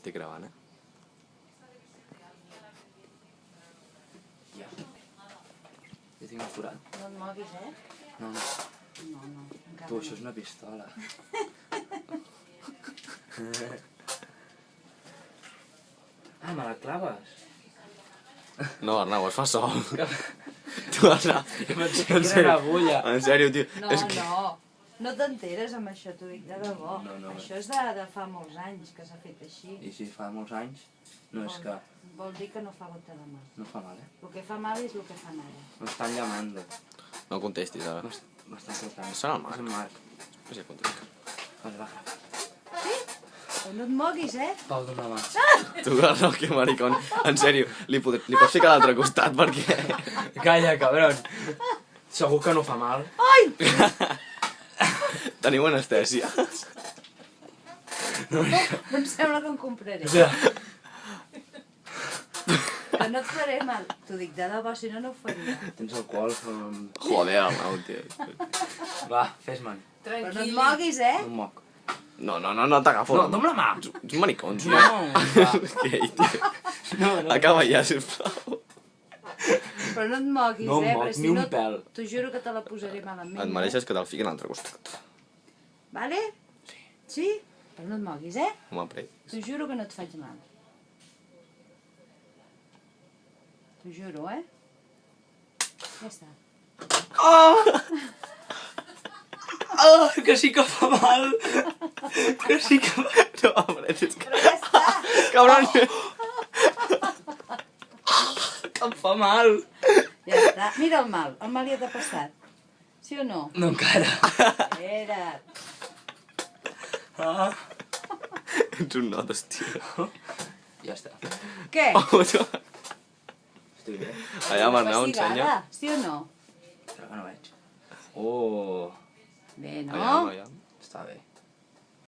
Estic gravant, Ja. Ja tinc el forat. No et moguis, No. No, encara Tu, això és una pistola. Ah, me la claves? No, Arnau, es fa sol. Tu, Arnau, jo pensé que era una agulla. En sèrio, tio. No t'enteres amb això, t'ho dic de debò. No. Això és de fa molts anys que s'ha fet així. I si fa molts anys, no és que... Vol dir que no fa gota de mal. No fa mal, El que fa mal és el que fan ara. M'estan llamando. No contestis, ara. M'estan trucant. Serà el Marc. És el Marc. No sé, contestis. Vale, va. Però no et moguis, Pau d'una mà. Tu, Arnau, que maricón. En sèrio, li pots ficar a l'altre costat, perquè... Calla, cabron. Segur que no fa mal. Ai! Teniu anestèsia. Em sembla que en compraré. Que no et faré mal. T'ho dic de debò, si no, no ho faria. Tens alcohol? Joder, Arnau, tio. Va, fes-me'n. Però no et moguis, No em moc. No t'agafo. No, dóna'm la mà. Ets un maricón, tio. No. Què, tio? Acaba ja, sisplau. Però no et moguis, No em moc, perquè ni si un no, pèl. t'ho juro que te la posaré malament. Et mereixes que te'l fiquin a l'altre costat. Vale? Sí? Però no et moguis, Home, pre. T'ho juro que no et faig mal. T'ho juro, Ja està. Que sí que fa mal. Que sí que fa... No, hombre, tens que... Però ja està! Cabron! Que em fa mal. Ja està. Mira el mal ja t'ha passat. Sí o no? No encara. Espera't. Ets un notes, tio. Ja està. Què? Estic bé. Allà, Arnau, ensenya. Investigada, sí o no? Però que no veig. Oh. Bé, no? Allà. Està bé.